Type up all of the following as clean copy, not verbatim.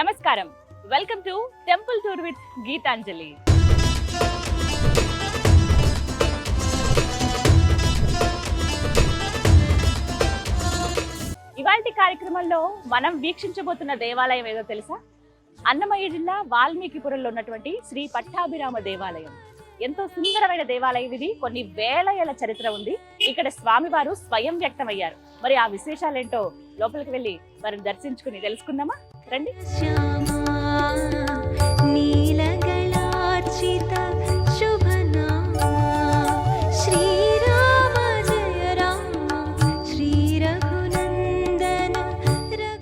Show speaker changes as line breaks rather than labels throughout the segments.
నమస్కారం, welcome to temple tour with Geetanjali. ఇవాల్టి కార్యక్రమంలో మనం వీక్షించబోతున్న దేవాలయం ఏదో తెలుసా? అన్నమయ్య జిల్లా వాల్మీకిపురంలో ఉన్నటువంటి శ్రీ పట్టాభిరామ దేవాలయం. ఎంతో సుందరమైన దేవాలయం ఇది. కొన్ని వేల ఏళ్ల చరిత్ర ఉంది. ఇక్కడ స్వామివారు స్వయం వ్యక్తమయ్యారు. మరి ఆ విశేషాలేంటో లోపలికి వెళ్ళి వారిని దర్శించుకుని తెలుసుకుందామా? రండి.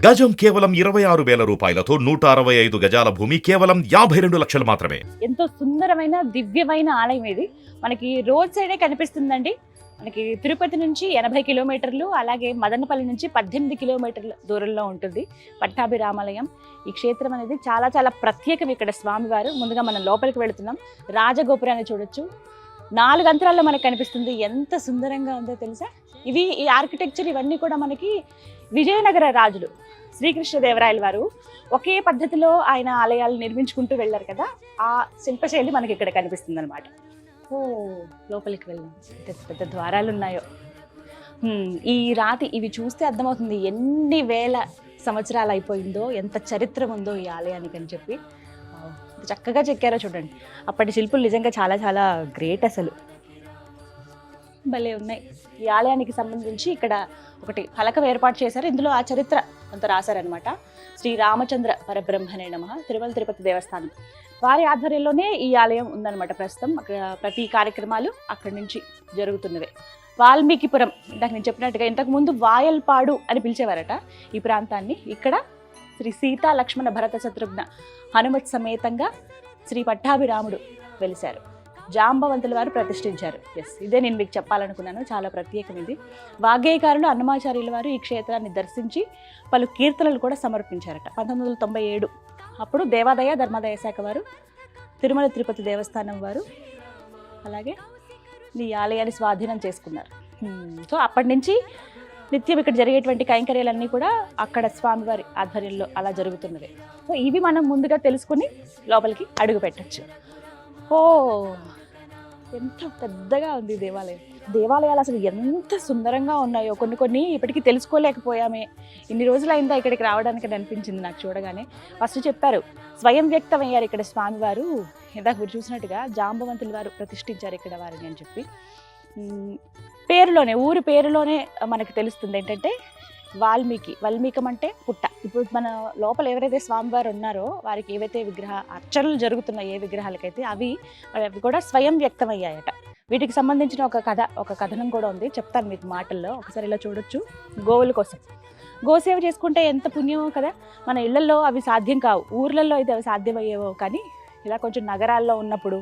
గజం కేవలం 26,000 రూపాయలతో 165 గజాల భూమి కేవలం 52 లక్షలు మాత్రమే.
ఎంతో సుందరమైన దివ్యమైన ఆలయం ఇది. మనకి రోడ్ సైడే కనిపిస్తుందండి. మనకి తిరుపతి నుంచి 80 కిలోమీటర్లు, అలాగే మదనపల్లి నుంచి 18 కిలోమీటర్ల దూరంలో ఉంటుంది పట్టాభిరామాలయం. ఈ క్షేత్రం అనేది చాలా చాలా ప్రత్యేకం. ఇక్కడ స్వామివారు ముందుగా మనం లోపలికి వెళుతున్నాం. రాజగోపురాన్ని చూడొచ్చు. 4 అంతరాల్లో మనకు కనిపిస్తుంది. ఎంత సుందరంగా ఉందో తెలుసా? ఈ ఆర్కిటెక్చర్ ఇవన్నీ కూడా మనకి విజయనగర రాజులు శ్రీకృష్ణదేవరాయల వారు ఒకే పద్ధతిలో ఆయన ఆలయాలు నిర్మించుకుంటూ వెళ్ళారు కదా, ఆ శిల్పశైలి మనకి ఇక్కడ కనిపిస్తుంది అనమాట. లోపలికి వెళ్దాం. పెద్ద పెద్ద ద్వారాలు ఉన్నాయో. ఈ రాతి ఇవి చూస్తే అర్థమవుతుంది ఎన్ని వేల సంవత్సరాలు అయిపోయిందో, ఎంత చరిత్ర ఉందో ఈ ఆలయానికి అని చెప్పి. చక్కగా చెక్కారో చూడండి. అప్పటి శిల్పులు నిజంగా చాలా చాలా గ్రేట్. అసలు భలే ఉన్నాయి. ఈ ఆలయానికి సంబంధించి ఇక్కడ ఒకటి ఫలకం ఏర్పాటు చేశారు. ఇందులో ఆ చరిత్ర అంత రాశారనమాట. శ్రీ రామచంద్ర పరబ్రహ్మణే నమః, తిరుమల తిరుపతి దేవస్థానం వారి ఆధ్వర్యంలోనే ఈ ఆలయం ఉందన్నమాట. ప్రస్తుతం అక్కడ ప్రతి కార్యక్రమాలు అక్కడి నుంచి జరుగుతున్నవే. వాల్మీకిపురం ఇందాక నేను చెప్పినట్టుగా ఇంతకుముందు వాయల్పాడు అని పిలిచేవారట ఈ ప్రాంతాన్ని. ఇక్కడ శ్రీ సీతా లక్ష్మణ భరత శత్రుఘ్న హనుమత్ సమేతంగా శ్రీ పట్టాభిరాముడు వెలిశారు. జాంబవంతుల వారు ప్రతిష్ఠించారు. ఇదే నేను మీకు చెప్పాలనుకున్నాను. చాలా ప్రత్యేకం ఇది. వాగ్గేయకారులు అన్నమాచార్యుల వారు ఈ క్షేత్రాన్ని దర్శించి పలు కీర్తనలు కూడా సమర్పించారట. 1997 అప్పుడు దేవాదాయ ధర్మాదాయ శాఖ వారు, తిరుమల తిరుపతి దేవస్థానం వారు అలాగే ఈ ఆలయాన్ని స్వాధీనం చేసుకున్నారు. సో అప్పటి నుంచి నిత్యం ఇక్కడ జరిగేటువంటి కైంకర్యాలన్నీ కూడా అక్కడ స్వామివారి ఆధ్వర్యంలో అలా జరుగుతున్నవి. సో ఇవి మనం ముందుగా తెలుసుకుని లోపలికి అడుగు పెట్టచ్చు. ఎంత పెద్దగా ఉంది దేవాలయం. దేవాలయాలు అసలు ఎంత సుందరంగా ఉన్నాయో కొన్ని ఇప్పటికీ తెలుసుకోలేకపోయామే. ఇన్ని రోజులైందా ఇక్కడికి రావడానికి అనిపించింది నాకు చూడగానే. ఫస్ట్ చెప్పారు స్వయం వ్యక్తం అయ్యారు ఇక్కడ స్వామివారు. ఇందాక మీరు చూసినట్టుగా జాంబవంతుల వారు ప్రతిష్ఠించారు ఇక్కడ వారిని అని చెప్పి. పేరులోనే, ఊరి పేరులోనే మనకు తెలుస్తుంది ఏంటంటే వాల్మీకం అంటే పుట్ట. ఇప్పుడు మన లోపల ఎవరైతే స్వామివారు ఉన్నారో వారికి ఏవైతే అర్చనలు జరుగుతున్నాయి, ఏ విగ్రహాలకైతే అవి కూడా స్వయం వ్యక్తం అయ్యాయట. వీటికి సంబంధించిన ఒక కథనం కూడా ఉంది, చెప్తాను మీకు మాటల్లో. ఒకసారి ఇలా చూడొచ్చు. గోవుల కోసం గోసేవ చేసుకుంటే ఎంత పుణ్యమో కదా. మన ఇళ్లలో అవి సాధ్యం కావు, ఊర్లలో అయితే అవి సాధ్యమయ్యేవో, కానీ ఇలా కొంచెం నగరాల్లో ఉన్నప్పుడు,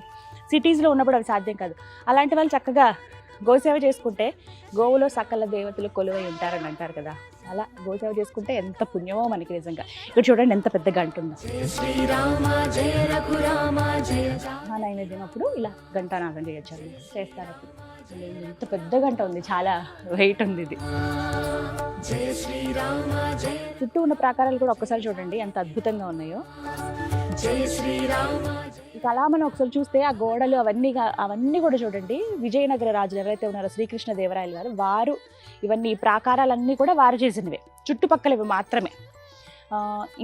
సిటీస్లో ఉన్నప్పుడు అవి సాధ్యం కాదు. అలాంటి వాళ్ళు చక్కగా గోసేవ చేసుకుంటే గోవులో సకల దేవతలు కొలువై ఉంటారని అంటారు కదా. అలా గోసేవ చేసుకుంటే ఎంత పుణ్యమో మనకి నిజంగా. ఇక్కడ చూడండి ఎంత పెద్ద గంట ఉందో. నైవేద్యం అప్పుడు ఇలా ఘంటానాదం చేస్తారు అప్పుడు. ఎంత పెద్ద గంట ఉంది, చాలా వెయిట్ ఉంది ఇది. చుట్టూ ఉన్న ప్రాకారాలు కూడా ఒక్కసారి చూడండి ఎంత అద్భుతంగా ఉన్నాయో. ఇక అలా మనం ఒకసారి చూస్తే ఆ గోడలు అవన్నీ కూడా చూడండి. విజయనగర రాజులు ఎవరైతే ఉన్నారో శ్రీకృష్ణదేవరాయలు వారు ఇవన్నీ ప్రాకారాలన్నీ కూడా వారు చేసినవే, చుట్టుపక్కలవి మాత్రమే.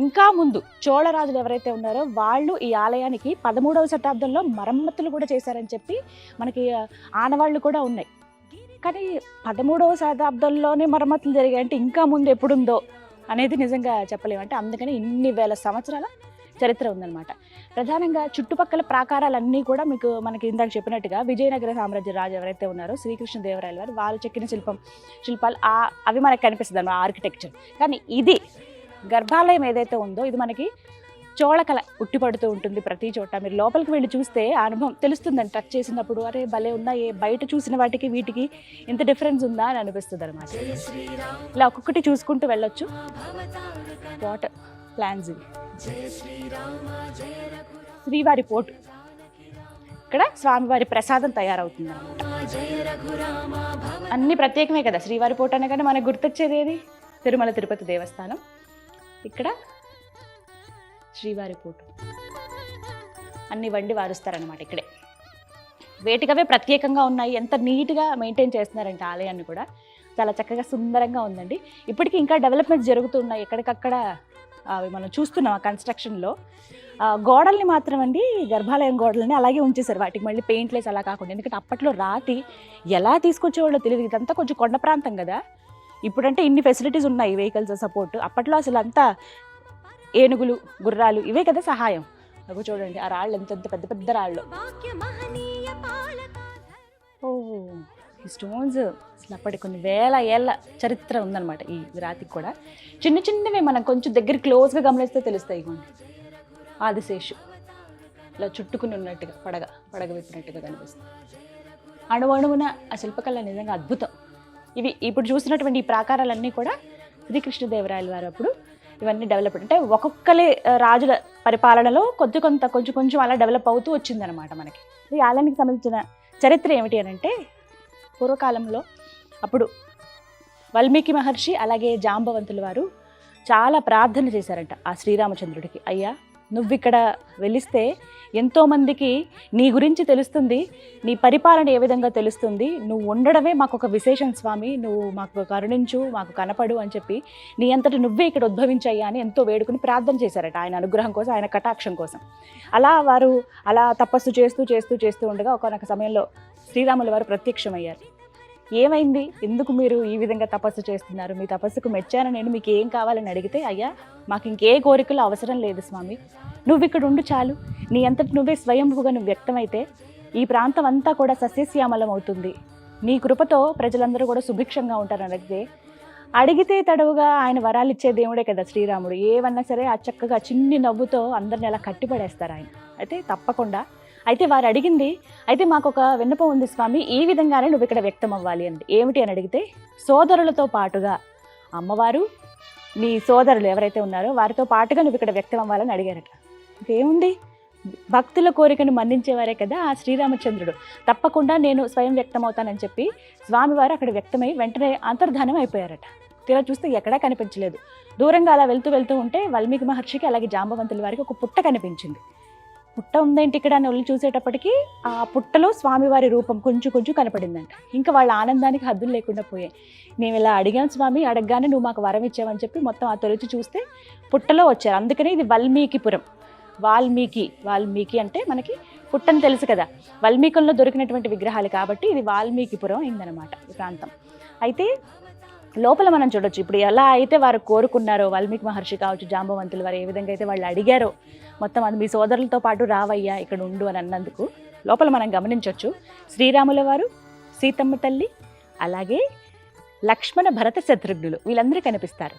ఇంకా ముందు చోళరాజులు ఎవరైతే ఉన్నారో వాళ్ళు ఈ ఆలయానికి 13వ శతాబ్దంలో మరమ్మతులు కూడా చేశారని చెప్పి మనకి ఆనవాళ్ళు కూడా ఉన్నాయి. కానీ 13వ శతాబ్దంలోనే మరమ్మతులు జరిగాయంటే ఇంకా ముందు ఎప్పుడుందో అనేది నిజంగా చెప్పలేమంటే. అందుకని ఇన్ని వేల సంవత్సరాల చరిత్ర ఉందన్నమాట. ప్రధానంగా చుట్టుపక్కల ప్రాకారాలన్నీ కూడా మనకి ఇందాక చెప్పినట్టుగా విజయనగర సామ్రాజ్య రాజు ఎవరైతే ఉన్నారో శ్రీకృష్ణదేవరాయల వారు వాళ్ళు చెక్కిన శిల్పాలు అవి మనకు కనిపిస్తుంది అన్నమాట, ఆర్కిటెక్చర్. కానీ ఇది గర్భాలయం ఏదైతే ఉందో ఇది మనకి చోళకళ ఉట్టిపడుతూ ఉంటుంది ప్రతి చోట. మీరు లోపలికి వెళ్ళి చూస్తే ఆ అనుభవం తెలుస్తుందండి. టచ్ చేసినప్పుడు అరే భలే ఉందా, బయట చూసిన వాటికి వీటికి ఇంత డిఫరెన్స్ ఉందా అని అనిపిస్తుంది అనమాట. ఇలా ఒక్కొక్కటి చూసుకుంటూ వెళ్ళొచ్చు. వాటర్ ప్లాన్స్ ఇవి. శ్రీవారి పోటు, ఇక్కడ స్వామివారి ప్రసాదం తయారవుతుంది అన్నమాట. అన్ని ప్రత్యేకమే కదా. శ్రీవారి పోటు అనగానే మనకు గుర్తొచ్చేది ఏది? తిరుమల తిరుపతి దేవస్థానం. ఇక్కడ శ్రీవారి ఫోటో అన్ని వండి వారుస్తారనమాట ఇక్కడే. వేటికవే ప్రత్యేకంగా ఉన్నాయి. ఎంత నీట్గా మెయింటైన్ చేస్తున్నారంటే ఆలయాన్ని కూడా చాలా చక్కగా సుందరంగా ఉందండి. ఇప్పటికీ ఇంకా డెవలప్మెంట్స్ జరుగుతున్నాయి ఎక్కడికక్కడ, అవి మనం చూస్తున్నాం ఆ కన్స్ట్రక్షన్లో. గోడల్ని మాత్రం అండి, గర్భాలయం గోడల్ని అలాగే ఉంచేశారు, వాటికి మళ్ళీ పెయింట్లేసి అలా కాకుండా. ఎందుకంటే అప్పట్లో రాతి ఎలా తీసుకొచ్చేవాళ్ళో తెలియదు, ఇదంతా కొంచెం కొండ ప్రాంతం కదా. ఇప్పుడంటే ఇన్ని ఫెసిలిటీస్ ఉన్నాయి, వెహికల్స్ సపోర్ట్. అప్పట్లో అసలు అంతా ఏనుగులు, గుర్రాలు ఇవే కదా సహాయం. అవి చూడండి ఆ రాళ్ళు ఎంత పెద్ద పెద్ద రాళ్ళు. ఓ ఈ స్టోన్స్ అసలు అప్పటి కొన్ని వేల ఏళ్ళ చరిత్ర ఉందన్నమాట ఈ రాతికి కూడా. చిన్న చిన్నవి మనం కొంచెం దగ్గర క్లోజ్గా గమనిస్తే తెలుస్తాయి. ఇవ్వండి ఆదిశేషు ఇలా చుట్టుకుని ఉన్నట్టుగా పడగ విప్పినట్టుగా కనిపిస్తుంది. అణువణువున ఆ శిల్పకళ నిజంగా అద్భుతం. ఇవి ఇప్పుడు చూసినటువంటి ఈ ప్రాకారాలన్నీ కూడా శ్రీకృష్ణదేవరాయల వారు అప్పుడు ఇవన్నీ డెవలప్, అంటే ఒక్కొక్కరి రాజుల పరిపాలనలో కొంచెం అలా డెవలప్ అవుతూ వచ్చిందనమాట మనకి. ఈ ఆలయానికి సంబంధించిన చరిత్ర ఏమిటి అని అంటే, పూర్వకాలంలో అప్పుడు వాల్మీకి మహర్షి అలాగే జాంబవంతుల వారు చాలా ప్రార్థన చేశారంట ఆ శ్రీరామచంద్రుడికి. అయ్యా నువ్వు ఇక్కడ వెలిస్తే ఎంతోమందికి నీ గురించి తెలుస్తుంది, నీ పరిపాలన ఏ విధంగా తెలుస్తుంది, నువ్వు ఉండడమే మాకు ఒక విశేషం స్వామి, నువ్వు మాకు కరుణించు, మాకు కనపడు అని చెప్పి నీ అంతటి నువ్వే ఇక్కడ ఉద్భవించాయ్యా అని ఎంతో వేడుకుని ప్రార్థన చేశారట ఆయన అనుగ్రహం కోసం, ఆయన కటాక్షం కోసం. వారు అలా తపస్సు చేస్తూ ఉండగా ఒకనొక సమయంలో శ్రీరాముల వారు ప్రత్యక్షమయ్యారు. ఏమైంది, ఎందుకు మీరు ఈ విధంగా తపస్సు చేస్తున్నారు, మీ తపస్సుకు మెచ్చాను నేను, మీకు ఏం కావాలని అడిగితే, అయ్యా మాకు ఇంకే కోరికలు అవసరం లేదు స్వామి, నువ్వు ఇక్కడ ఉండు చాలు, నీ అంతటి నువ్వే స్వయంభుగా నువ్వు వ్యక్తమైతే ఈ ప్రాంతం అంతా కూడా సస్యశ్యామలం అవుతుంది, నీ కృపతో ప్రజలందరూ కూడా సుభిక్షంగా ఉంటారని అడిగితే తడవుగా ఆయన వరాలు ఇచ్చే దేవుడే కదా శ్రీరాముడు. ఏమన్నా సరే ఆ చక్కగా చిన్ని నవ్వుతో అందరిని అలా కట్టిపడేస్తారు ఆయన. అయితే తప్పకుండా, అయితే వారు అడిగింది, అయితే మాకు ఒక విన్నపం ఉంది స్వామి, ఈ విధంగానే నువ్వు ఇక్కడ వ్యక్తం అవ్వాలి అండి. ఏమిటి అని అడిగితే, సోదరులతో పాటుగా అమ్మవారు నీ సోదరులు ఎవరైతే ఉన్నారో వారితో పాటుగా నువ్వు ఇక్కడ వ్యక్తం అవ్వాలని అడిగారట. ఇంకేముంది, భక్తుల కోరికను మన్నించేవారే కదా ఆ శ్రీరామచంద్రుడు, తప్పకుండా నేను స్వయం వ్యక్తం అవుతానని చెప్పి స్వామివారు అక్కడ వ్యక్తమై వెంటనే అంతర్ధానం అయిపోయారట. తీరా చూస్తే ఎక్కడా కనిపించలేదు. దూరంగా అలా వెళ్తూ ఉంటే వాల్మీకి మహర్షికి అలాగే జాంబవంతుల వారికి ఒక పుట్ట కనిపించింది. పుట్ట ఉందేంటి ఇక్కడ అని వెళ్ళి చూసేటప్పటికి ఆ పుట్టలో స్వామివారి రూపం కొంచెం కనపడిందంట. ఇంకా వాళ్ళ ఆనందానికి హద్దులు లేకుండా పోయాయి. మేము ఇలా అడిగాం స్వామి, అడగగానే నువ్వు మాకు వరం ఇచ్చావని చెప్పి మొత్తం ఆ తొలిచి చూస్తే పుట్టలో వచ్చారు. అందుకనే ఇది వాల్మీకిపురం. వాల్మీకి అంటే మనకి పుట్టని తెలుసు కదా, వాల్మీకుల్లో దొరికినటువంటి విగ్రహాలు కాబట్టి ఇది వాల్మీకిపురం అయిందనమాట ఈ ప్రాంతం. అయితే లోపల మనం చూడొచ్చు ఇప్పుడు ఎలా అయితే వారు కోరుకున్నారో, వాల్మీకి మహర్షి కావచ్చు, జాంబవంతులు వారు ఏ విధంగా అయితే వాళ్ళు అడిగారో, మొత్తం అది మీ సోదరులతో పాటు రావయ్యా ఇక్కడ ఉండు అని అన్నందుకు లోపల మనం గమనించవచ్చు. శ్రీరాముల వారు, సీతమ్మ తల్లి, అలాగే లక్ష్మణ భరత శత్రుఘ్నులు వీళ్ళందరూ కనిపిస్తారు.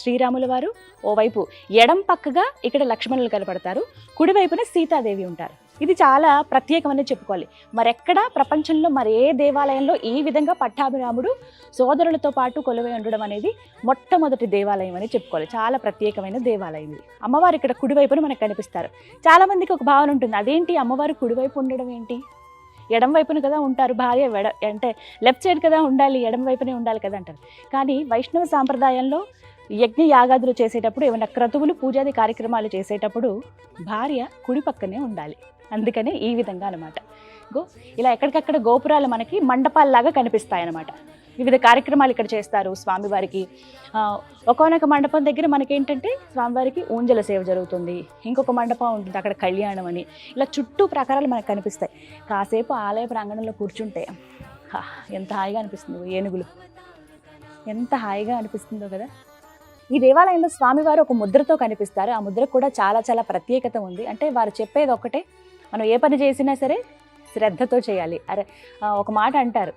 శ్రీరాముల వారు ఓవైపు ఎడం పక్కగా ఇక్కడ లక్ష్మణులు కనపడతారు, కుడివైపున సీతాదేవి ఉంటారు. ఇది చాలా ప్రత్యేకమని చెప్పుకోవాలి. మరెక్కడా ప్రపంచంలో ఏ దేవాలయంలో ఈ విధంగా పట్టాభిరాముడు సోదరులతో పాటు కొలువై ఉండడం అనేది మొట్టమొదటి దేవాలయం అని చెప్పుకోవాలి. చాలా ప్రత్యేకమైన దేవాలయం ఇది. అమ్మవారు ఇక్కడ కుడివైపున మనకు కనిపిస్తారు. చాలామందికి ఒక భావన ఉంటుంది, అదేంటి అమ్మవారు కుడివైపు ఉండడం ఏంటి, ఎడం వైపున కదా ఉంటారు భార్య, అంటే లెఫ్ట్ సైడ్ కదా ఉండాలి, ఎడం వైపునే ఉండాలి కదా అంటారు. కానీ వైష్ణవ సాంప్రదాయంలో యజ్ఞ యాగాదులు చేసేటప్పుడు, ఏమైనా క్రతువులు పూజాది కార్యక్రమాలు చేసేటప్పుడు భార్య కుడి పక్కనే ఉండాలి. అందుకనే ఈ విధంగా అనమాట. ఇలా ఎక్కడికక్కడ గోపురాలు మనకి మండపాల్లాగా కనిపిస్తాయి అన్నమాట. వివిధ కార్యక్రమాలు ఇక్కడ చేస్తారు స్వామివారికి. ఒక్కొక్క మండపం దగ్గర మనకేంటంటే స్వామివారికి ఊంజల సేవ జరుగుతుంది, ఇంకొక మండపం ఉంటుంది అక్కడ కళ్యాణం అని, ఇలా చుట్టూ ప్రకారాలు మనకు కనిపిస్తాయి. కాసేపు ఆలయ ప్రాంగణంలో కూర్చుంటే ఎంత హాయిగా అనిపిస్తుందో, ఏనుగులు ఎంత హాయిగా అనిపిస్తుందో కదా. ఈ దేవాలయంలో స్వామివారు ఒక ముద్రతో కనిపిస్తారు. ఆ ముద్ర కూడా చాలా చాలా ప్రత్యేకత ఉంది. అంటే వారు చెప్పేది ఒక్కటే, మనం ఏ పని చేసినా సరే శ్రద్ధతో చేయాలి. ఒక మాట అంటారు,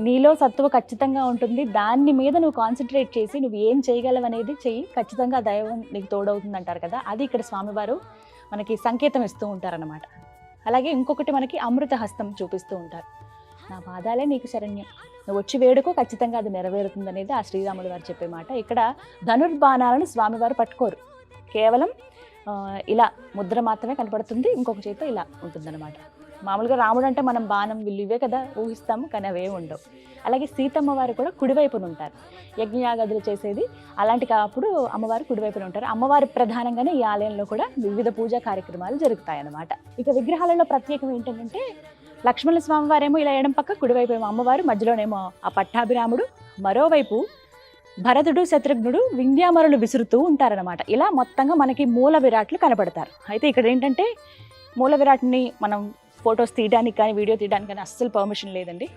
నీలో సత్తువ ఖచ్చితంగా ఉంటుంది, దాని మీద నువ్వు కాన్సన్ట్రేట్ చేసి నువ్వు ఏం చేయగలవు అనేది చెయ్యి, ఖచ్చితంగా దైవం నీకు తోడవుతుంది అంటారు కదా. అది ఇక్కడ స్వామివారు మనకి సంకేతం ఇస్తూ ఉంటారన్నమాట. అలాగే ఇంకొకటి మనకి అమృత హస్తం చూపిస్తూ ఉంటారు. నా పాదాలే నీకు శరణ్యం, నువ్వు వచ్చి వేడుకో ఖచ్చితంగా అది నెరవేరుతుంది అనేది ఆ శ్రీరాములు వారు చెప్పే మాట. ఇక్కడ ధనుర్బాణాలను స్వామివారు పట్టుకోరు, కేవలం ఇలా ముద్ర మాత్రమే కనపడుతుంది, ఇంకొక చేతితో ఇలా ఉంటుందన్నమాట. మామూలుగా రాముడు అంటే మనం బాణం విల్లు ఇవే కదా ఊహిస్తాము, కానీ అవే ఉండవు. అలాగే సీతమ్మ వారు కూడా కుడివైపున ఉంటారు. యజ్ఞయాగాదులు చేసేది అలాంటి అప్పుడు అమ్మవారు కుడివైపున ఉంటారు. అమ్మవారి ప్రధానంగానే ఈ ఆలయంలో కూడా వివిధ పూజా కార్యక్రమాలు జరుగుతాయి అన్నమాట. ఇక విగ్రహాలలో ప్రత్యేకం ఏంటంటే లక్ష్మణ స్వామి వారేమో ఇలా ఎడం పక్క, కుడివైపు ఏమో అమ్మవారు, మధ్యలోనేమో ఆ పట్టాభిరాముడు, మరోవైపు భరతుడు శత్రుఘ్నుడు వింధ్యామరులు విసురుతూ ఉంటారనమాట. ఇలా మొత్తంగా మనకి మూల విరాట్లు కనపడతారు. అయితే ఇక్కడ ఏంటంటే మూల విరాట్ని మనం ఫొటోస్ తీయడానికి కానీ వీడియో తీయడానికి కానీ అస్సలు పర్మిషన్ లేదండి.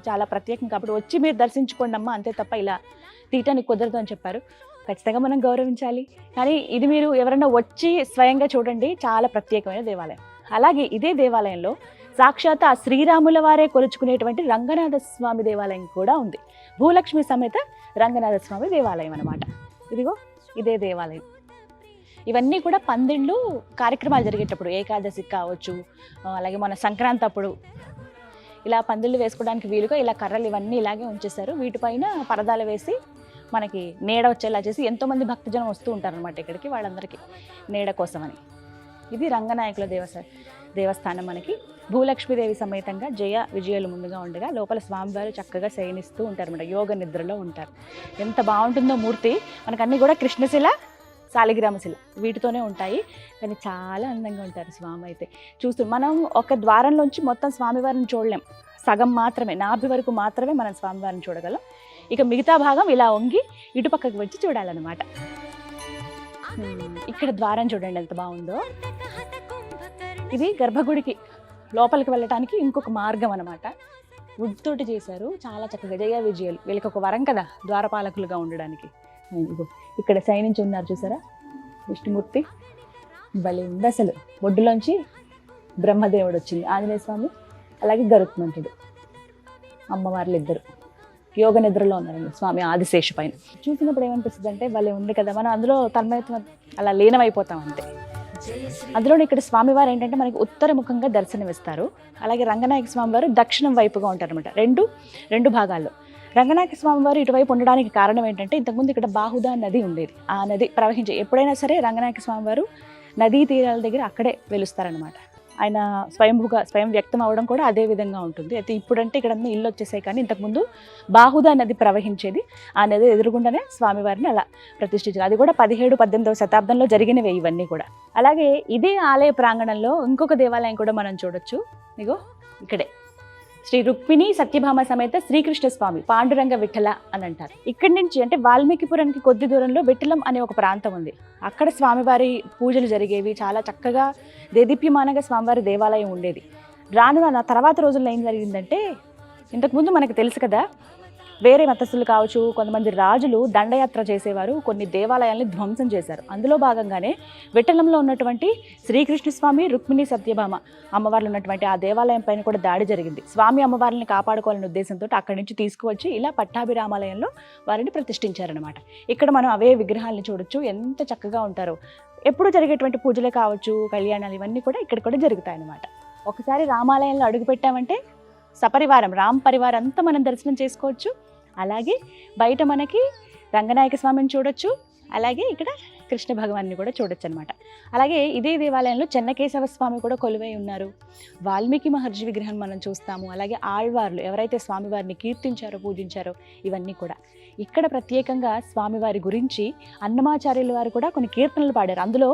చాలా ప్రత్యేకం కాబట్టి వచ్చి మీరు దర్శించుకోండి అమ్మా, అంతే తప్ప ఇలా తీయటానికి కుదరదు అని చెప్పారు. ఖచ్చితంగా మనం గౌరవించాలి. కానీ ఇది మీరు ఎవరైనా వచ్చి స్వయంగా చూడండి, చాలా ప్రత్యేకమైన దేవాలయం. అలాగే ఇదే దేవాలయంలో సాక్షాత్ ఆ శ్రీరాముల వారే కొలుచుకునేటువంటి రంగనాథ స్వామి దేవాలయం కూడా ఉంది. భూలక్ష్మి సమేత రంగనాథ స్వామి దేవాలయం అనమాట. ఇదిగో ఇదే దేవాలయం. ఇవన్నీ కూడా పందిళ్ళు కార్యక్రమాలు జరిగేటప్పుడు, ఏకాదశికి కావచ్చు, అలాగే మన సంక్రాంతి అప్పుడు ఇలా పందిళ్ళు వేసుకోవడానికి వీలుగా ఇలా కర్రలు ఇవన్నీ ఇలాగే ఉంచేశారు. వీటిపైన పరదాలు వేసి మనకి నీడ వచ్చేలా చేసి ఎంతోమంది భక్తజనం వస్తూ ఉంటారనమాట ఇక్కడికి, వాళ్ళందరికీ నీడ కోసమని. ఇది రంగనాయకుల దేవస్థానం. మనకి భూలక్ష్మీదేవి సమేతంగా జయ విజయాలు ముందుగా ఉండగా లోపల స్వామివారు చక్కగా శయనిస్తూ ఉంటారన్నమాట, యోగ నిద్రలో ఉంటారు. ఎంత బాగుంటుందో మూర్తి. మనకు అన్నీ కూడా కృష్ణశిల, శాలిగ్రామశిల వీటితోనే ఉంటాయి, కానీ చాలా అందంగా ఉంటారు స్వామి. అయితే చూస్తూ మనం ఒక ద్వారంలోంచి మొత్తం స్వామివారిని చూడలేం, సగం మాత్రమే, నాభి వరకు మాత్రమే మనం స్వామివారిని చూడగలం. ఇక మిగతా భాగం ఇలా వంగి ఇటుపక్కకి వచ్చి చూడాలన్నమాట. ఇక్కడ ద్వారం చూడండి ఎంత బాగుందో. ఇది గర్భగుడికి లోపలికి వెళ్ళటానికి ఇంకొక మార్గం అనమాట. వుడ్ తోటి చేశారు, చాలా చక్కగా. జయ విజయాలు వీళ్ళకి ఒక వరం కదా ద్వారపాలకులుగా ఉండడానికి. ఇక్కడ శయనించి ఉన్నారు చూసారా విష్ణుమూర్తి, భలే ఉంది అసలు. ఒడ్డులోంచి బ్రహ్మదేవుడు వచ్చింది, ఆంజనేయ స్వామి, అలాగే గరుత్మంతుడు, అమ్మవార్లు ఇద్దరు యోగ నిద్రలో ఉన్నారండి స్వామి ఆదిశేషు పైన. చూసినప్పుడు ఏమనిపిస్తుంది అంటే భలే ఉంది కదా, మనం అందులో తన్మయత్వం అలా లీనమైపోతాం అంతే. అందులో ఇక్కడ స్వామివారు ఏంటంటే మనకి ఉత్తరముఖంగా దర్శనమిస్తారు. అలాగే రంగనాయక స్వామివారు దక్షిణం వైపుగా ఉంటారనమాట, రెండు భాగాల్లో. రంగనాయక స్వామివారు ఇటువైపు ఉండడానికి కారణం ఏంటంటే ఇంతకుముందు ఇక్కడ బాహుదా నది ఉండేది. ఆ నది ప్రవహించే ఎప్పుడైనా సరే రంగనాయక స్వామివారు నదీ తీరాల దగ్గర అక్కడే వెలుస్తారనమాట. ఆయన స్వయం వ్యక్తం అవ్వడం కూడా అదే విధంగా ఉంటుంది. అయితే ఇప్పుడంటే ఇక్కడ ఇల్లు వచ్చేసాయి, కానీ ఇంతకుముందు బాహుదా నది ప్రవహించేది. ఆ నది ఎదురుగుండానే స్వామివారిని అలా ప్రతిష్ఠించారు. అది కూడా 17-18వ శతాబ్దంలో జరిగినవే ఇవన్నీ కూడా. అలాగే ఇదే ఆలయ ప్రాంగణంలో ఇంకొక దేవాలయం కూడా మనం చూడొచ్చు. ఇగో ఇక్కడే శ్రీ రుక్మిణి సత్యభామ సమేత శ్రీకృష్ణ స్వామి పాండురంగ విఠల అని అంటారు. ఇక్కడి నుంచి అంటే వాల్మీకిపురానికి కొద్ది దూరంలో విఠలం అనే ఒక ప్రాంతం ఉంది. అక్కడ స్వామివారి పూజలు జరిగేవి, చాలా చక్కగా దేదీప్యమానంగా స్వామివారి దేవాలయం ఉండేది. నా తర్వాత రోజుల్లో ఏం జరిగిందంటే, ఇంతకుముందు మనకు తెలుసు కదా, వేరే మతస్థులు కావచ్చు, కొంతమంది రాజులు దండయాత్ర చేసేవారు, కొన్ని దేవాలయాల్ని ధ్వంసం చేశారు. అందులో భాగంగానే విఠలంలో ఉన్నటువంటి శ్రీకృష్ణ స్వామి, రుక్మిణి సత్యభామ అమ్మవార్లు ఉన్నటువంటి ఆ దేవాలయం పైన కూడా దాడి జరిగింది. స్వామి అమ్మవారిని కాపాడుకోవాలనే ఉద్దేశంతో అక్కడి నుంచి తీసుకువచ్చి ఇలా పట్టాభిరామాలయంలో వారిని ప్రతిష్ఠించారనమాట. ఇక్కడ మనం అవే విగ్రహాలను చూడొచ్చు, ఎంత చక్కగా ఉంటారో. ఎప్పుడు జరిగేటువంటి పూజలే కావచ్చు, కళ్యాణాలు ఇవన్నీ కూడా ఇక్కడ కూడా జరుగుతాయి అన్నమాట. ఒకసారి రామాలయంలో అడుగు పెట్టామంటే సపరివారం, రామ్ పరివారం అంతా మనం దర్శనం చేసుకోవచ్చు. అలాగే బయట మనకి రంగనాయక స్వామిని చూడొచ్చు, అలాగే ఇక్కడ కృష్ణ భగవాన్ని కూడా చూడొచ్చు అనమాట. అలాగే ఇదే దేవాలయంలో చెన్నకేశవ స్వామి కూడా కొలువై ఉన్నారు. వాల్మీకి మహర్షి విగ్రహం మనం చూస్తాము. అలాగే ఆళ్వార్లు ఎవరైతే స్వామివారిని కీర్తించారో, పూజించారో ఇవన్నీ కూడా. ఇక్కడ ప్రత్యేకంగా స్వామివారి గురించి అన్నమాచార్యుల వారు కూడా కొన్ని కీర్తనలు పాడారు. అందులో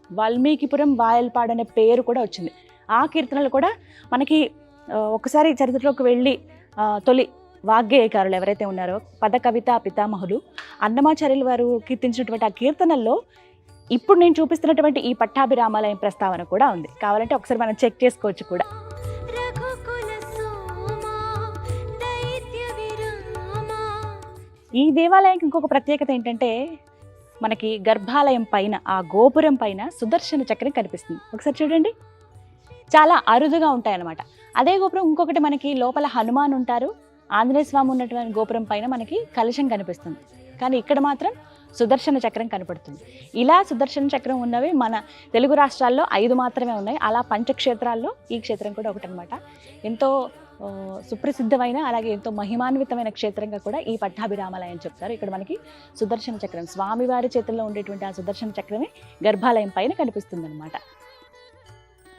వాల్మీకిపురం వాయల్పాడు అనే పేరు కూడా వచ్చింది. ఆ కీర్తనలు కూడా మనకి ఒకసారి చరిత్రలోకి వెళ్ళి తొలి వాగ్గేయకారులు ఎవరైతే ఉన్నారో పద కవిత పితామహులు అన్నమాచార్యుల వారు కీర్తించినటువంటి ఆ కీర్తనల్లో ఇప్పుడు నేను చూపిస్తున్నటువంటి ఈ పట్టాభిరామాలయం ప్రస్తావన కూడా ఉంది. కావాలంటే ఒకసారి మనం చెక్ చేసుకోవచ్చు కూడా. ఈ దేవాలయానికి ఇంకొక ప్రత్యేకత ఏంటంటే మనకి గర్భాలయం పైన ఆ గోపురం పైన సుదర్శన చక్రం కనిపిస్తుంది. ఒకసారి చూడండి, చాలా అరుదుగా ఉంటాయన్నమాట. అదే గోపురం ఇంకొకటి మనకి లోపల హనుమాన్ ఉంటారు, ఆంజనేయ స్వామి ఉన్నటువంటి గోపురం పైన మనకి కలశం కనిపిస్తుంది. కానీ ఇక్కడ మాత్రం సుదర్శన చక్రం కనపడుతుంది. ఇలా సుదర్శన చక్రం ఉన్నవి మన తెలుగు రాష్ట్రాల్లో 5 మాత్రమే ఉన్నాయి. అలా పంచక్షేత్రాల్లో ఈ క్షేత్రం కూడా ఒకటి అనమాట. ఎంతో సుప్రసిద్ధమైన అలాగే ఎంతో మహిమాన్వితమైన క్షేత్రంగా కూడా ఈ పట్టాభిరామాలయం చెప్తారు. ఇక్కడ మనకి సుదర్శన చక్రం, స్వామివారి చేతుల్లో ఉండేటువంటి ఆ సుదర్శన చక్రమే గర్భాలయం పైన కనిపిస్తుంది అనమాట.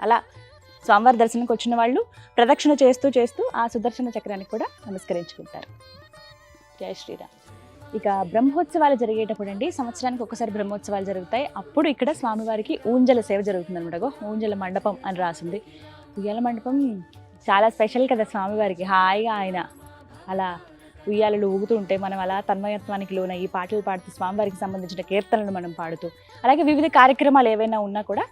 అలా స్వామివారి దర్శనంకి వచ్చిన వాళ్ళు ప్రదక్షిణ చేస్తూ చేస్తూ ఆ సుదర్శన చక్రానికి కూడా నమస్కరించుకుంటారు. జై శ్రీరామ్. ఇక బ్రహ్మోత్సవాలు జరిగేటప్పుడు అండి, సంవత్సరానికి ఒకసారి బ్రహ్మోత్సవాలు జరుగుతాయి. అప్పుడు ఇక్కడ స్వామివారికి ఊంజల సేవ జరుగుతుంది అనమాట. ఊంజల మండపం అని రాసింది. ఉయ్యాల మండపం చాలా స్పెషల్ కదా స్వామివారికి. హాయిగా ఆయన అలా ఉయ్యాలలు ఊగుతూ ఉంటే మనం అలా తన్మయత్వానికి లోనయ్యి పాటలు పాడుతూ స్వామివారికి సంబంధించిన కీర్తనలు మనం పాడుతూ, అలాగే వివిధ కార్యక్రమాలు ఏవైనా ఉన్నా కూడా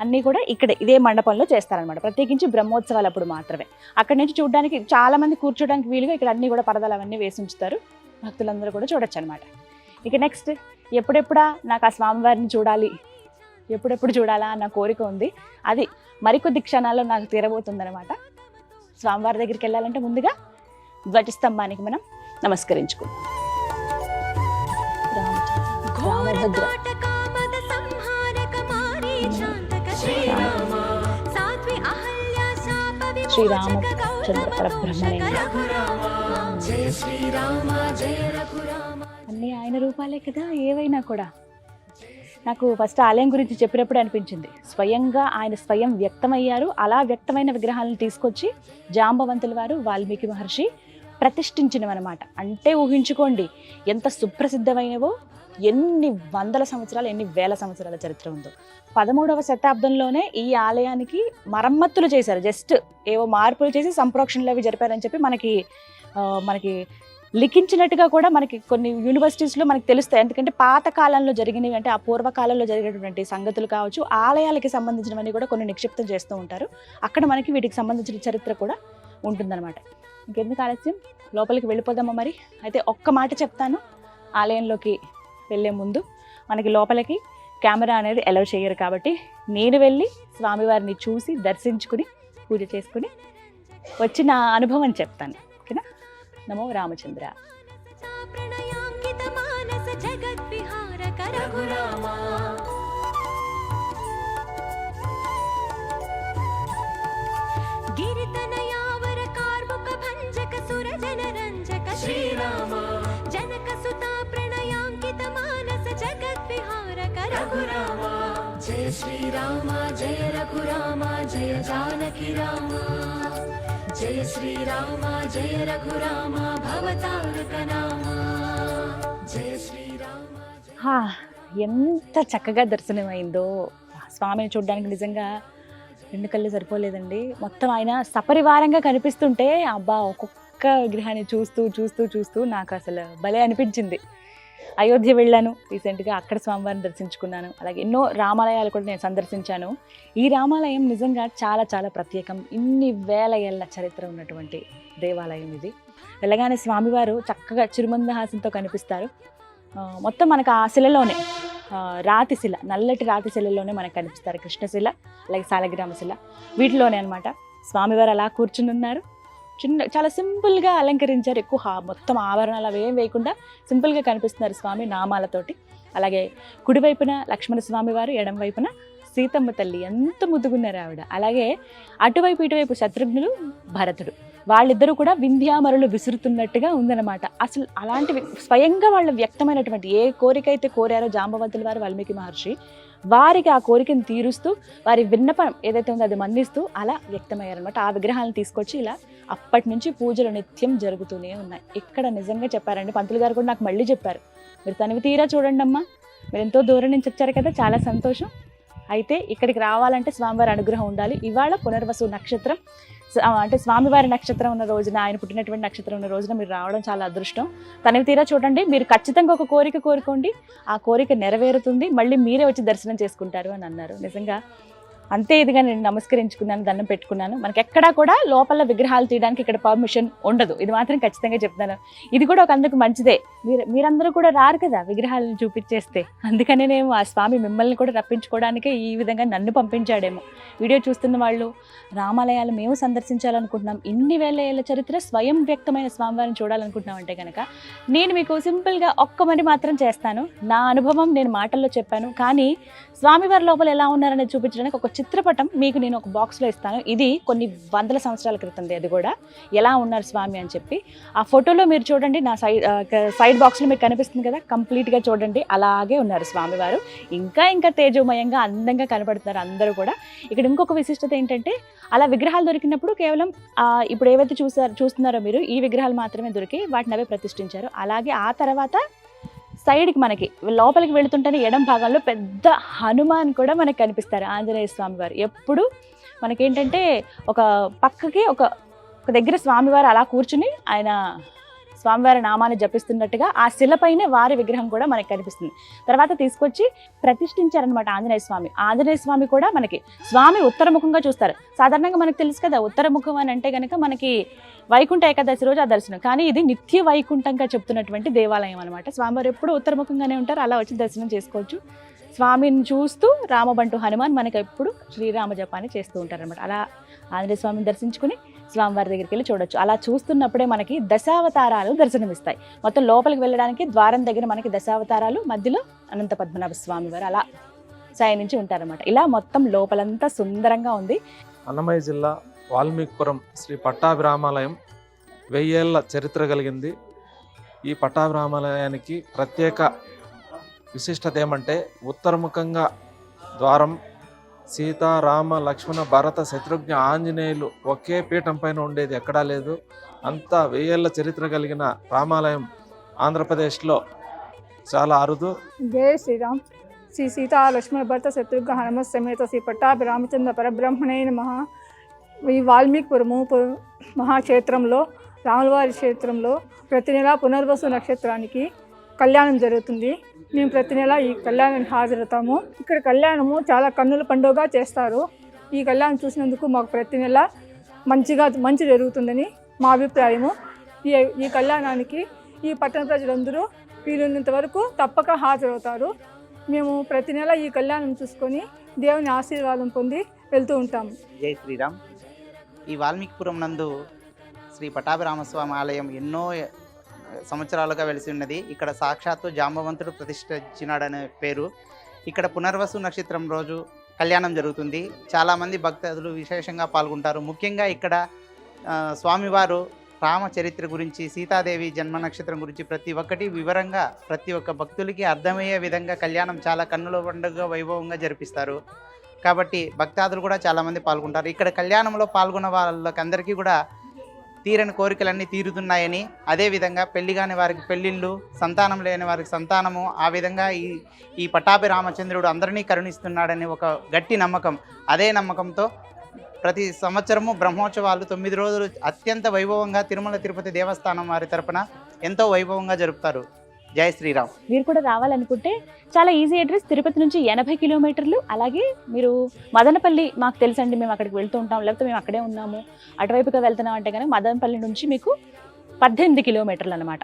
అన్నీ కూడా ఇక్కడ ఇదే మండపంలో చేస్తారనమాట. ప్రత్యేకించి బ్రహ్మోత్సవాలు అప్పుడు మాత్రమే. అక్కడి నుంచి చూడడానికి చాలా మంది కూర్చోడానికి వీలుగా ఇక్కడ అన్నీ కూడా పరదాలు అవన్నీ వేసి ఉంచుతారు. భక్తులందరూ కూడా చూడొచ్చు అనమాట. ఇక నెక్స్ట్ ఎప్పుడెప్పుడా నాకు ఆ స్వామివారిని చూడాలి, ఎప్పుడెప్పుడు చూడాలా అన్న కోరిక ఉంది. అది మరికొద్ది క్షణాల్లో నాకు తీరబోతుందన్నమాట. స్వామివారి దగ్గరికి వెళ్ళాలంటే ముందుగా ధ్వజస్తంభానికి మనం నమస్కరించుకుందాం. రామభద్ర శ్రీరామచంద్ర పరబ్రహ్మణే అన్నీ ఆయన రూపాలే కదా ఏవైనా కూడా. నాకు ఫస్ట్ ఆలయం గురించి చెప్పినప్పుడు అనిపించింది, స్వయంగా ఆయన స్వయం వ్యక్తమయ్యారు. అలా వ్యక్తమైన విగ్రహాలను తీసుకొచ్చి జాంబవంతుల వారు వాల్మీకి మహర్షి ప్రతిష్ఠించినవన్నమాట. అంటే ఊహించుకోండి ఎంత సుప్రసిద్ధమైనవో, ఎన్ని వందల సంవత్సరాలు ఎన్ని వేల సంవత్సరాల చరిత్ర ఉందో. 13వ శతాబ్దంలోనే ఈ ఆలయానికి మరమ్మతులు చేశారు. జస్ట్ ఏవో మార్పులు చేసి సంప్రోక్షణలు అవి జరిపారని చెప్పి మనకి లిఖించినట్టుగా కూడా మనకి కొన్ని యూనివర్సిటీస్లో మనకి తెలుస్తాయి. ఎందుకంటే పాత కాలంలో జరిగినవి, అంటే ఆ పూర్వకాలంలో జరిగినటువంటి సంగతులు కావచ్చు, ఆలయాలకి సంబంధించినవన్నీ కూడా కొన్ని నిక్షిప్తం చేస్తూ ఉంటారు. అక్కడ మనకి వీటికి సంబంధించిన చరిత్ర కూడా ఉంటుందన్నమాట. ఇంకెందుకు ఆలస్యం, లోపలికి వెళ్ళిపోదామా మరి? అయితే ఒక్క మాట చెప్తాను, ఆలయంలోకి వెళ్ళే ముందు మనకి లోపలికి కెమెరా అనేది అలౌ చేయరు కాబట్టి నేను వెళ్ళి స్వామివారిని చూసి దర్శించుకుని పూజ చేసుకుని వచ్చిన అనుభవం చెప్తాను. ఓకేనా? నమో రామచంద్ర. శ్రీరామ జనక సుతా ప్రణయాంకిత మానస జగద్విహారక రఘురామ. జయ శ్రీరామ జయ రఘురామ జయ జానకి రామ. జయ శ్రీరామ జయ రఘురామ భవతారక నామ. జయ శ్రీరామ. ఎంత చక్కగా దర్శనమైందో స్వామిని చూడడానికి. నిజంగా 2 కళ్ళు సరిపోలేదండి. మొత్తం ఆయన సపరివారంగా కనిపిస్తుంటే అబ్బా, ఒక్కొక్క విగ్రహాన్ని చూస్తూ చూస్తూ చూస్తూ నాకు అసలు భలే అనిపించింది. అయోధ్య వెళ్ళాను రీసెంట్గా, అక్కడ స్వామివారిని దర్శించుకున్నాను. అలాగే ఎన్నో రామాలయాలు కూడా నేను సందర్శించాను. ఈ రామాలయం నిజంగా చాలా చాలా ప్రత్యేకం. ఇన్ని వేల ఏళ్ళ చరిత్ర ఉన్నటువంటి దేవాలయం ఇది. వెళ్ళగానే స్వామివారు చక్కగా చిరుమందహాసంతో కనిపిస్తారు. మొత్తం మనకు ఆ శిలలోనే, రాతి శిల, నల్లటి రాతి శిలలోనే మనకు కనిపిస్తారు. కృష్ణశిల, అలాగే సాలగ్రామ శిల, వీటిలోనే అనమాట. స్వామివారు అలా కూర్చుని ఉన్నారు. చాలా సింపుల్గా అలంకరించారు. ఎక్కువ మొత్తం ఆభరణాలు అవి ఏం వేయకుండా సింపుల్గా కనిపిస్తున్నారు స్వామి నామాలతోటి. అలాగే కుడివైపున లక్ష్మణ స్వామి వారు, ఎడం వైపున సీతమ్మ తల్లి, ఎంత ముద్దుగున్నారు ఆవిడ. అలాగే అటువైపు ఇటువైపు శత్రుఘ్నులు, భరతుడు, వాళ్ళిద్దరూ కూడా వింధ్యామరులు విసురుతున్నట్టుగా ఉందన్నమాట. అసలు అలాంటివి స్వయంగా వాళ్ళు వ్యక్తమైనటువంటి ఏ కోరిక అయితే కోరారో జాంబవంతుల వారు వాల్మీకి మహర్షి, వారికి ఆ కోరికను తీరుస్తూ వారి విన్నపం ఏదైతే ఉందో అది మన్నిస్తూ అలా వ్యక్తమయ్యారనమాట. ఆ విగ్రహాలను తీసుకొచ్చి ఇలా అప్పటి నుంచి పూజలు నిత్యం జరుగుతూనే ఉన్నాయి. ఇక్కడ నిజంగా చెప్పారండి, పంతులు గారు కూడా నాకు మళ్ళీ చెప్పారు, మీరు తనివి తీరా చూడండి అమ్మా, మీరు ఎంతో దూరం నుంచి వచ్చారు కదా, చాలా సంతోషం. అయితే ఇక్కడికి రావాలంటే స్వామివారి అనుగ్రహం ఉండాలి. ఇవాళ పునర్వసు నక్షత్రం, అంటే స్వామివారి నక్షత్రం ఉన్న రోజున, ఆయన పుట్టినటువంటి నక్షత్రం ఉన్న రోజున మీరు రావడం చాలా అదృష్టం. తనివి తీరా చూడండి, మీరు ఖచ్చితంగా ఒక కోరిక కోరుకోండి, ఆ కోరిక నెరవేరుతుంది, మళ్ళీ మీరే వచ్చి దర్శనం చేసుకుంటారు అని అన్నారు. నిజంగా అంతే ఇదిగా నేను నమస్కరించుకున్నాను, దండం పెట్టుకున్నాను. మనకి ఎక్కడా కూడా లోపల విగ్రహాలు తీయడానికి ఇక్కడ పర్మిషన్ ఉండదు, ఇది మాత్రం ఖచ్చితంగా చెప్తాను. ఇది కూడా ఒక అందుకు మంచిదే, మీరందరూ కూడా రారు కదా విగ్రహాలను చూపించేస్తే, అందుకనేనేమో ఆ స్వామి మిమ్మల్ని కూడా రప్పించుకోవడానికే ఈ విధంగా నన్ను పంపించాడేమో. వీడియో చూస్తున్న వాళ్ళు రామాలయాలు మేము సందర్శించాలనుకుంటున్నాం, ఇన్ని వేల ఏళ్ళ చరిత్ర స్వయం వ్యక్తమైన స్వామివారిని చూడాలనుకుంటున్నాం అంటే కనుక నేను మీకు సింపుల్గా ఒక్క మని మాత్రం చేస్తాను. నా అనుభవం నేను మాటల్లో చెప్పాను, కానీ స్వామివారి లోపల ఎలా ఉన్నారనేది చూపించడానికి ఒక చిత్రపటం మీకు నేను ఒక బాక్స్లో ఇస్తాను. ఇది కొన్ని వందల సంవత్సరాల క్రితంది. అది కూడా ఎలా ఉన్నారు స్వామి అని చెప్పి ఆ ఫోటోలో మీరు చూడండి. నా సైడ్ బాక్స్లో మీకు కనిపిస్తుంది కదా, కంప్లీట్గా చూడండి. అలాగే ఉన్నారు స్వామివారు. ఇంకా తేజోమయంగా అందంగా కనపడుతున్నారు అందరూ కూడా. ఇక్కడ ఇంకొక విశిష్టత ఏంటంటే, అలా విగ్రహాలు దొరికినప్పుడు కేవలం ఇప్పుడు ఏవైతే చూస్తున్నారో మీరు, ఈ విగ్రహాలు మాత్రమే దొరికి వాటిని అవే ప్రతిష్ఠించారు. అలాగే ఆ తర్వాత సైడ్కి మనకి లోపలికి వెళుతుంటేనే ఎడం భాగంలో పెద్ద హనుమాన్ కూడా మనకి కనిపిస్తారు. ఆంజనేయ స్వామి వారు ఎప్పుడు మనకేంటంటే ఒక పక్కకి ఒక దగ్గర స్వామివారు అలా కూర్చుని ఆయన స్వామివారి నామాన్ని జపిస్తున్నట్టుగా ఆ శిలపైనే వారి విగ్రహం కూడా మనకి కనిపిస్తుంది. తర్వాత తీసుకొచ్చి ప్రతిష్ఠించారనమాట ఆంజనేయ స్వామి కూడా మనకి స్వామి ఉత్తరముఖంగా చూస్తారు. సాధారణంగా మనకు తెలుసు కదా, ఉత్తరముఖం అని అంటే కనుక మనకి వైకుంఠ ఏకాదశి రోజు ఆ దర్శనం. కానీ ఇది నిత్య వైకుంఠంగా చెప్తున్నటువంటి దేవాలయం అనమాట. స్వామివారు ఎప్పుడు ఉత్తరముఖంగానే ఉంటారు. అలా వచ్చి దర్శనం చేసుకోవచ్చు. స్వామిని చూస్తూ రామబంటు హనుమాన్ మనకి ఎప్పుడు శ్రీరామ జపాన్ని చేస్తూ ఉంటారనమాట. అలా ఆంజనేయ స్వామిని దర్శించుకుని స్వామివారి దగ్గరికి వెళ్ళి చూడొచ్చు. అలా చూస్తున్నప్పుడే మనకి దశావతారాలు దర్శనమిస్తాయి. మొత్తం లోపలికి వెళ్ళడానికి ద్వారం దగ్గర మనకి దశావతారాలు, మధ్యలో అనంత పద్మనాభ స్వామివారు అలా శయనించి ఉంటారనమాట. ఇలా మొత్తం లోపలంతా సుందరంగా ఉంది.
అన్నమయ్య జిల్లా వాల్మీకిపురం శ్రీ పట్టాభిరామాలయం 1000 ఏళ్ల చరిత్ర కలిగింది. ఈ పట్టాభిరామాలయానికి ప్రత్యేక విశిష్టత ఏమంటే, ఉత్తరముఖంగా ద్వారం, సీత, రామ, లక్ష్మణ, భరత, శత్రుఘ్న, ఆంజనేయులు ఒకే పీఠం పైన ఉండేది ఎక్కడా లేదు. అంతా 1000 ఏళ్ల చరిత్ర కలిగిన రామాలయం ఆంధ్రప్రదేశ్లో చాలా అరుదు.
జై శ్రీరామ్. శ్రీ సీతా లక్ష్మణ భరత శత్రుఘ్న హనుమత్ సమేత శ్రీ పట్టాభి రామచంద్ర పరబ్రహ్మణే నమః. ఈ వాల్మీకిపురము మహాక్షేత్రంలో, రాములవారి క్షేత్రంలో ప్రతి నెల పునర్వసు నక్షత్రానికి కళ్యాణం జరుగుతుంది. మేము ప్రతి నెల ఈ కళ్యాణానికి హాజరవుతాము. ఇక్కడ కళ్యాణము చాలా కన్నుల పండుగగా చేస్తారు. ఈ కళ్యాణం చూసినందుకు మాకు ప్రతి నెల మంచి జరుగుతుందని మా అభిప్రాయము. ఈ కళ్యాణానికి ఈ పట్టణ ప్రజలందరూ వీలున్నంత వరకు తప్పక హాజరవుతారు. మేము ప్రతి నెల ఈ కళ్యాణం చూసుకొని దేవుని ఆశీర్వాదం పొంది వెళ్తూ ఉంటాము.
జై శ్రీరామ్. ఈ వాల్మీకిపురం నందు శ్రీ పట్టాభిరామస్వామి ఆలయం ఎన్నో సంవత్సరాలుగా వెలిసి ఉన్నది. ఇక్కడ సాక్షాత్తు జాంబవంతుడు ప్రతిష్ఠించినాడనే పేరు. ఇక్కడ పునర్వసు నక్షత్రం రోజు కళ్యాణం జరుగుతుంది. చాలామంది భక్తులు విశేషంగా పాల్గొంటారు. ముఖ్యంగా ఇక్కడ స్వామివారు రామ చరిత్ర గురించి, సీతాదేవి జన్మ నక్షత్రం గురించి ప్రతి ఒక్కటి వివరంగా ప్రతి ఒక్క భక్తులకి అర్థమయ్యే విధంగా కళ్యాణం చాలా కన్నుల పండుగ వైభవంగా జరిపిస్తారు. కాబట్టి భక్తాదులు కూడా చాలామంది పాల్గొంటారు. ఇక్కడ కళ్యాణంలో పాల్గొన్న వాళ్ళకందరికీ కూడా తీరని కోరికలన్నీ తీరుతున్నాయని, అదేవిధంగా పెళ్లి కాని వారికి పెళ్ళిళ్ళు, సంతానం లేని వారికి సంతానము, ఆ విధంగా ఈ పట్టాభి రామచంద్రుడు అందరినీ కరుణిస్తున్నాడని ఒక గట్టి నమ్మకం. అదే నమ్మకంతో ప్రతి సంవత్సరము బ్రహ్మోత్సవాలు 9 రోజులు అత్యంత వైభవంగా తిరుమల తిరుపతి దేవస్థానం వారి తరపున ఎంతో వైభవంగా జరుపుతారు. జై శ్రీరామ్.
మీరు కూడా రావాలనుకుంటే చాలా ఈజీ అడ్రస్. తిరుపతి నుంచి 80 కిలోమీటర్లు. అలాగే మీరు మదనపల్లి, మాకు తెలుసండి, మేము అక్కడికి వెళ్తూ ఉంటాం, లేకపోతే మేము అక్కడే ఉన్నాము, అటువైపుగా వెళ్తున్నాం అంటే కనుక మదనపల్లి నుంచి మీకు 18 కిలోమీటర్లు అనమాట.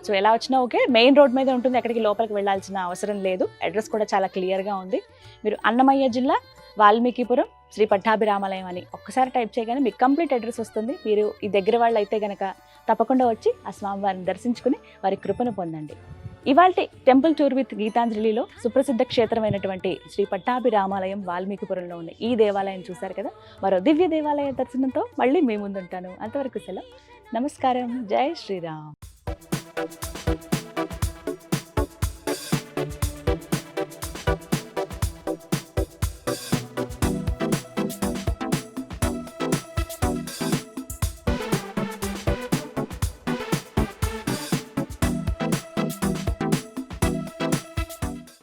సో ఎలా వచ్చినా ఓకే, మెయిన్ రోడ్ మీద ఉంటుంది, ఎక్కడికి లోపలికి వెళ్ళాల్సిన అవసరం లేదు. అడ్రస్ కూడా చాలా క్లియర్గా ఉంది. మీరు అన్నమయ్య జిల్లా వాల్మీకిపురం శ్రీ పట్టాభిరామాలయం అని ఒక్కసారి టైప్ చేయగానే మీకు కంప్లీట్ అడ్రస్ వస్తుంది. మీరు ఈ దగ్గర వాళ్ళు అయితే కనుక తప్పకుండా వచ్చి ఆ స్వామివారిని దర్శించుకుని వారి కృపను పొందండి. ఇవాల్టి టెంపుల్ టూర్ విత్ గీతాంజలిలో సుప్రసిద్ధ క్షేత్రమైనటువంటి శ్రీ పట్టాభిరామాలయం వాల్మీకిపురంలో ఉన్న ఈ దేవాలయం చూశారు కదా. మరో దివ్య దేవాలయ దర్శనంతో మళ్ళీ మీ ముందుంటాను. అంతవరకు సెలవు. నమస్కారం. జై శ్రీరామ్.